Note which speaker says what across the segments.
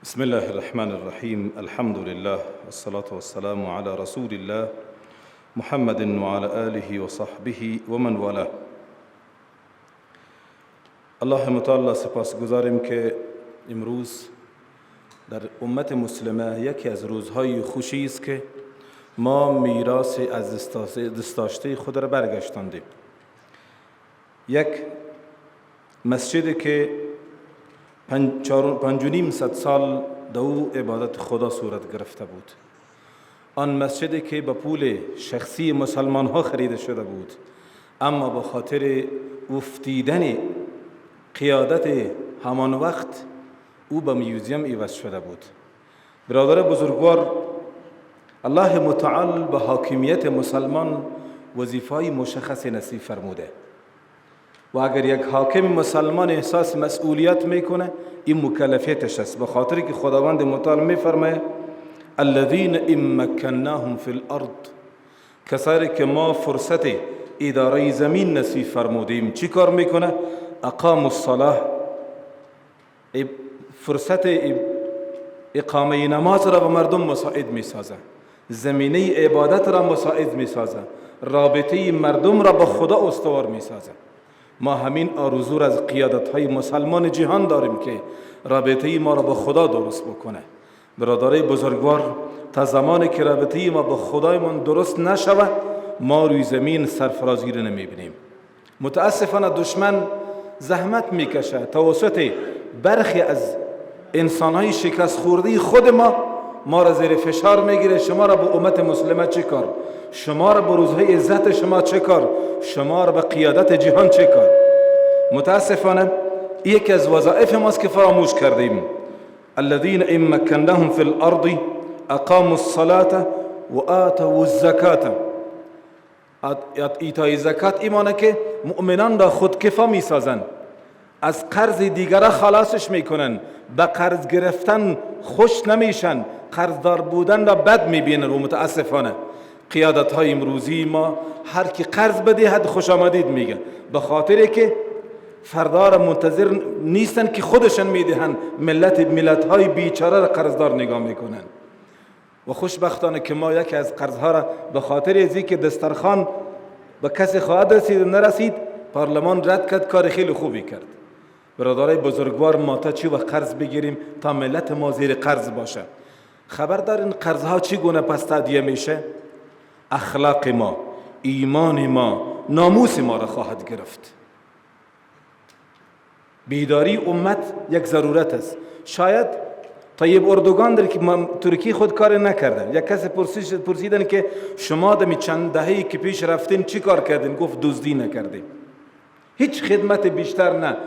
Speaker 1: بسم الله الرحمن الرحيم. الحمد لله والصلاة والسلام على رسول الله محمد وعلى آله وصحبه ومن والاه. الله متعال سپاس گذاریم که امروز در امت مسلمه یکی از روزهای خوشی است که ما میراث از دست داشته خود را برگشتاندیم. یک مسجدی که 5.5 سال در او عبادت خدا صورت گرفته بود، آن مسجدی که به پول شخصی مسلمان ها خریده شده بود، اما به خاطر افتیدن قیادت همان وقت او به میوزیم عوض شده بود. برادر بزرگوار، الله متعال به حاکمیت مسلمان وظیفه‌ای مشخص نصیب فرموده و اگر یک حاکم مسلمان احساس مسئولیت میکنه این مکلفیتش است، به خاطر که خداوند متعال میفرماید الذین ان مکناهم فی الارض، کسانی که ما فرصت اداره زمین نصیب فرمودیم چی کار میکنه؟ اقاموا الصلاه، فرصت اقامه نماز را به مردم مساعد میسازه، زمینه عبادت را مساعد میسازه، رابطه مردم را به خدا استوار میسازه. ما همین آرزو را از قیادت‌های مسلمان جهان داریم که رابطه ما را با خدا درست بکنه. برادرای بزرگوار، تا زمانی که رابطه ما با خدایمان درست نشود ما روی زمین سرفرازی را نمیبینیم. متاسفانه دشمن زحمت میکشه توسط برخی از انسان‌های شکست خورده خود ما را زیر فشار میگیره. شما را به امت مسلمه چه کار؟ شما را به روزهای عزت شما چه کار؟ شما را به قیادت جهان چه کار؟ متاسفانه یکی از وظایف ماست که فراموش کردیم. الذين ان مكناهم في الارض اقاموا الصلاه واتوا الزکات. ایتای زکات ایمانه که مؤمنان را خودکفا میسازن، از قرض دیگره خلاصش میکنن، به قرض گرفتن خوش نمیشن، قرضدار بودن را بد میبینن. و متاسفانه قیادت های امروزی ما هر کی قرض بدهد خوش آمدید میگن، به خاطر که فردا را منتظر نیستن که خودشان میدهن، ملت های بیچاره را قرضدار نگاه میکنن. و خوشبختانه که ما یکی از قرضها را به خاطر ازی که دسترخوان به کسی خواهد رسید نرسید پارلمان رد کرد، کار خیلی خوبی کرد. برادرای بزرگوار، ما تا چی وقت قرض بگیریم تا ملت ما زیر قرض باشه؟ خبر دارین قرضها چی گونه پس تادیه میشه؟ اخلاق ما، ایمان ما، ناموس ما را خواهد گرفت. بیداری امت یک ضرورت است. شاید طیب اردوگان در که ترکی خود کار نکردن، یک کسی پرسیدن که شما دمی چند دهه‌ای که پیش رفتین چی کار کردین؟ گفت دزدی نکردیم، هیچ خدمت بیشتر نه.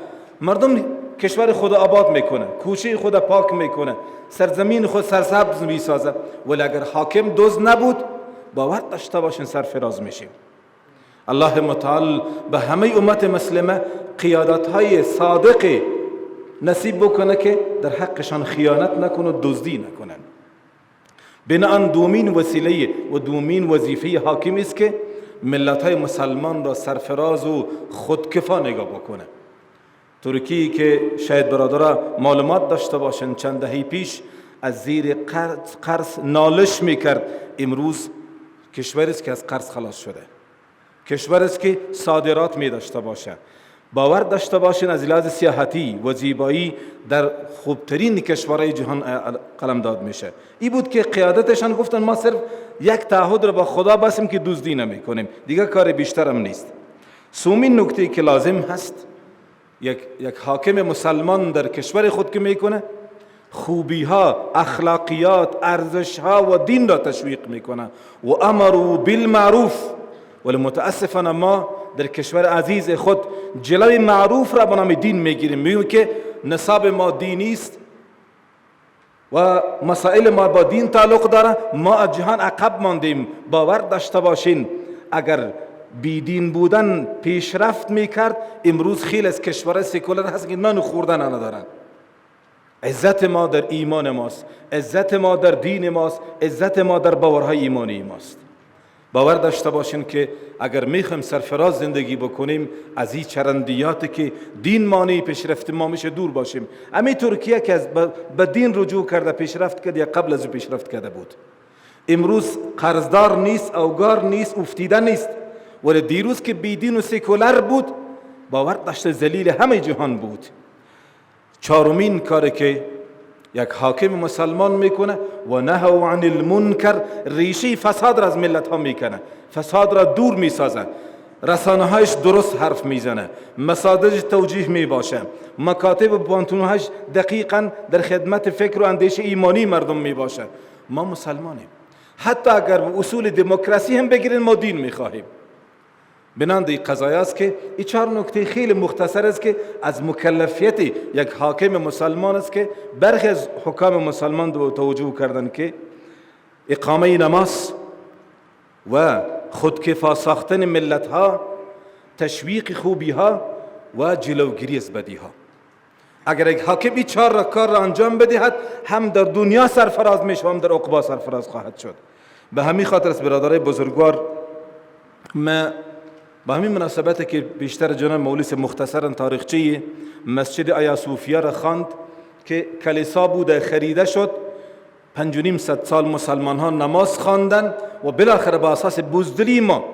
Speaker 1: مردم کشور خود آباد میکنه، کوچه خود پاک میکنه، سرزمین خود سرسبز میسازه، ولی اگر حاکم دزد نبود باور داشته باشین سرفراز میشیم. الله متعال به همه امت مسلمه قیادت های صادق نصیب بکنه که در حقشان خیانت نکنه و دزدی نکنن. بنابراین دومین وسیله و دومین وظیفه حاکم است که ملت های مسلمان را سرفراز و خودکفا نگاه بکنه. ترکی که شاید برادرها معلومات داشته باشن چند دهه پیش از زیر قرض نالش میکرد، امروز کشوری است که از قرض خلاص شده، کشوری است که صادرات می داشته باشه. باور داشته باشین از لحاظ سیاحتی و زیبایی در خوبترین کشورهای جهان قلمداد میشه. این بود که قیادتشان گفتن ما صرف یک تعهد را با خدا بستیم که دزدی نمی کنیم، دیگه کار بیشتر هم نیست. سومین نکته که لازم هست یک حاکم مسلمان در کشور خود که میکنه خوبی ها، اخلاقیات، ارزش ها و دین را تشویق میکنه و امروا بالمعروف. ولی متاسفانه ما در کشور عزیز خود جلوی معروف را به نام دین میگیریم، میگیم که نصاب ما دینی است و مسائل ما با دین تعلق داره، ما از جهان عقب ماندیم. باور داشته باشین اگر بیدین بودن پیشرفت میکرد امروز خیلی از کشورهای سکولر هست که نان خوردن ندارن. عزت ما در ایمان ماست، عزت ما در دین ماست، عزت ما در باورهای ایمانی ماست. باور داشته باشین که اگر میخوایم سرفراز زندگی بکنیم از این چرندیاتی که دین مانع پیشرفت ما میشه دور باشیم. همین ترکیه که به دین رجوع کرده پیشرفت کرد یا قبل از او پیشرفت کرده بود، امروز قرضدار نیست، اوگار نیست، افتیده نیست، ولی دیروز که بیدین و سیکولر بود باور داشته ذلیل همه جهان بود. چهارمین کاری که یک حاکم مسلمان میکنه و نهوا عن المنکر، ریشه فساد را از ملت ها میکنه، فساد را دور میسازه، رسانه هایش درست حرف میزنه، مساجدش توجیه میباشه، مکاتب و بانتونهاش دقیقا در خدمت فکر و اندیشه ایمانی مردم میباشه. ما مسلمانیم، حتی اگر اصول دموکراسی هم بگیرین ما دین میخواهیم. بنابراین این قضایه است که این 4 نکته خیلی مختصر است که از مکلفیت یک حاکم مسلمان است که برخی از حکام مسلمان دو توجه کردن که اقامه نماز و خودکفا ساختن ملت ها، تشویق خوبی ها و جلوگیری از بدی ها. اگر یک حاکم این 4 کار را انجام بدهد هم در دنیا سرفراز میشه و هم در عقبا سرفراز خواهد شد. به همین خاطر است برادرای بزرگوار، ما با همین مناسبت که بیشتر جناب مولوی مختصرا تاریخچه مسجد آیا صوفیا را خواند که کلیسا بوده خریده شد، 5.5 سال مسلمان ها نماز خواندن و بالاخره با اساس بزدلی ما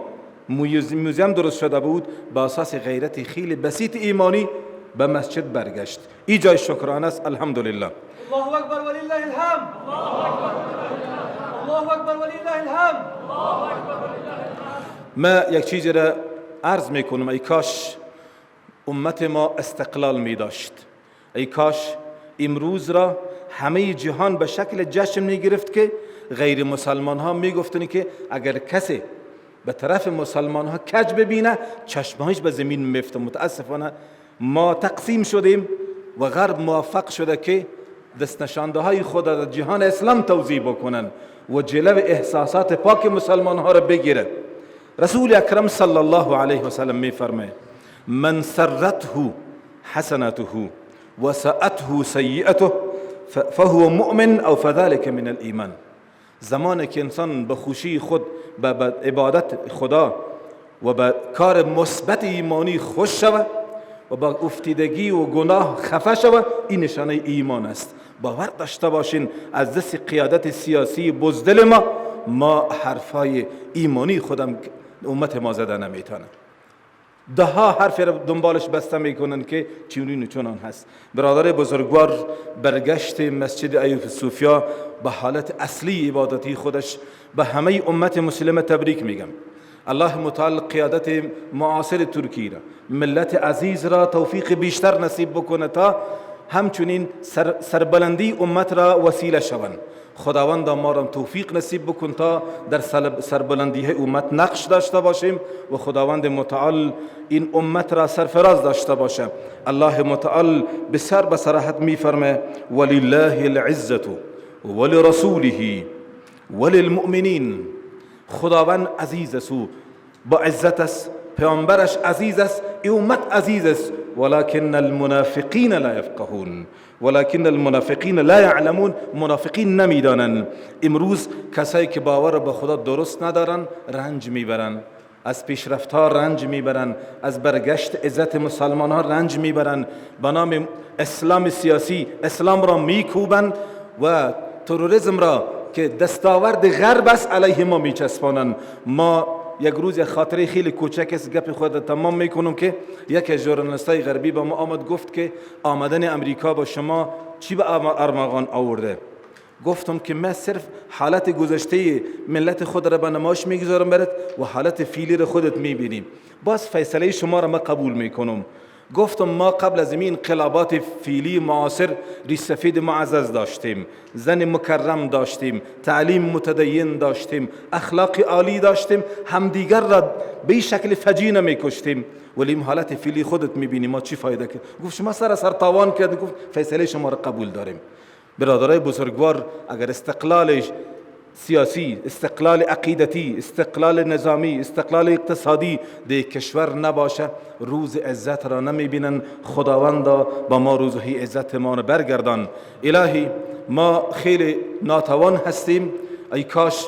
Speaker 1: موزیم درست شده بود، با اساس غیرت خیلی بسیط ایمانی به مسجد برگشت. این جای شکرانه است. الحمدلله.
Speaker 2: الله اکبر ولله الحمد. الله اکبر ولله الحمد.
Speaker 1: ما یک چیزی را عرض میکنم، ای کاش امت ما استقلال می داشت، ای کاش امروز را همه جهان به شکل جشن می گرفت که غیر مسلمان ها می گفتن که اگر کسی به طرف مسلمان ها کج ببینه چشمهایش به زمین میفته. متاسفانه ما تقسیم شدیم و غرب موفق شده که دست نشانده های خود در جهان اسلام توزیع بکنن و جلو احساسات پاک مسلمان ها را بگیره. رسول اکرم صلی الله علیه و سلم می فرماید من سرته حسنته و سأته سیئته فهو مؤمن او فذلك من الایمان. زمانی که انسان به خوشی خود به عبادت خدا و به کار مثبت ایمانی خوش شود و با افتیدگی و گناه خفه شود، این نشانه ایمان است. باور داشته باشین از دست قیادت سیاسی بزدل ما حرفای ایمانی خودم امت ما زده نمیتونه. ده ها حرف را دنبالش بسته میکنن که چونین و چونان هست. برادر بزرگوار برگشت مسجد آیا صوفیا به حالت اصلی عبادتی خودش به همه امت مسلمه تبریک میگم. الله متعال قیادت معاصر ترکیه را، ملت عزیز را توفیق بیشتر نصیب بکنه تا همچنین سربلندی امت را وسیله شوند. خداوند ما را توفیق نصیب بکن تا در سربلندی امت نقش داشته باشیم و خداوند متعال این امت را سرفراز داشته باشه. الله متعال بسر بصراحت می فرمه ولله العزة ولرسوله وللمؤمنین. خداوند عزیز است، با عزت است، پیامبرش عزیز است، امت عزیز است، ولكن المنافقین لا یفقهون، ولكن المنافقین لا یعلمون. منافقین نمیدانند. امروز کسایی که باور به خدا درست ندارن رنج میبرن، از پیشرفت ها رنج میبرن، از برگشت عزت مسلمان ها رنج میبرن، به نام اسلام سیاسی اسلام را میکوبند و تروریسم را که دستاورد غرب است علیه ما میچسبانند. ما یک روز یک خاطره خیلی کوچک است گپ خود تمام میکنم که یک از ژورنالیستای غربی با ما آمد گفت که آمدن امریکا با شما چی به ارمغان آورده. گفتم که من صرف حالت گذشته ملت خود را به نمایش میگذارم برات و حالت فعلی را خودت میبینیم، باز فیصله شما را من قبول میکنم. گفتم ما قبل از این انقلابات فعلی معاصر ریش سفید معزز داشتیم، زن مکرم داشتیم، تعلیم متدین داشتیم، اخلاق عالی داشتیم، همدیگر را به شکل فجیع نمیکشتیم، ولی این حالت فعلی خودت میبینی ما چی فایده کرد. گفت شما سر تاوان کرد. گفت فیصله شما را قبول داریم. برادرای بزرگوار، اگر استقلال سیاسی، استقلال عقیدتی، استقلال نظامی، استقلال اقتصادی در کشور نباشه روز عزت را نمیبینن. خداوندا با ما روزهای عزت ما را برگردان. الهی ما خیلی ناتوان هستیم، ای کاش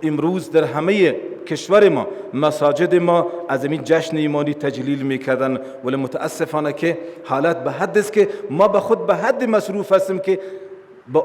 Speaker 1: امروز در همه کشور ما، مساجد ما از این جشن ایمانی تجلیل میکردن، ولی متاسفانه که حالت به حد است که ما به خود به حد مصروف هستیم که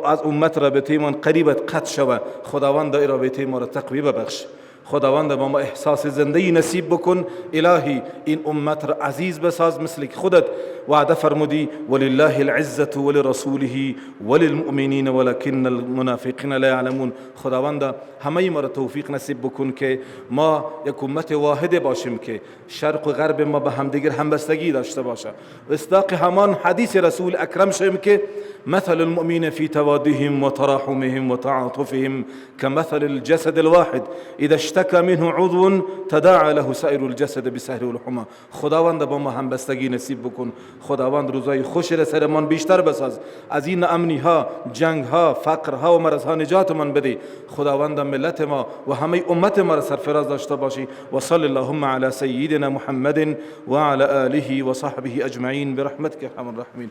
Speaker 1: از امت رابطه ایمان قریبت قطع شود. خداوند این رابطه ما را تقویه ببخش. خداوند با ما احساس زندگی نصیب بکن. الهی این امت را عزیز بساز مثل که خودت وعده فرمودی ولله العزة ولرسوله وللمؤمنین ولكن المنافقین لا يعلمون. خداوند همه ما را توفیق نصیب بکن که ما یک امت واحده باشیم که شرق و غرب ما به همدیگر همبستگی داشته باشه. اصداق همان حدیث رسول اکرم شویم که مثل المؤمن في توادهم وتراحمهم وتعاطفهم كمثل الجسد الواحد اذا اشتكى منه عضو تداعى له سائر الجسد بسهر والحمى. خداوند با ما همبستگی نصیب بکن. خداوند روزای خوش را سرمان بیشتر بساز. از این امنی ها، جنگ ها، فقر ها و مرض ها نجات من بده. خداوند ملت ما و همه امت ما را سرفراز داشته باشی. و صلی اللهم علی سیدنا محمد و علی آله و صحبه اجمعین برحمتك ارحم الراحمین.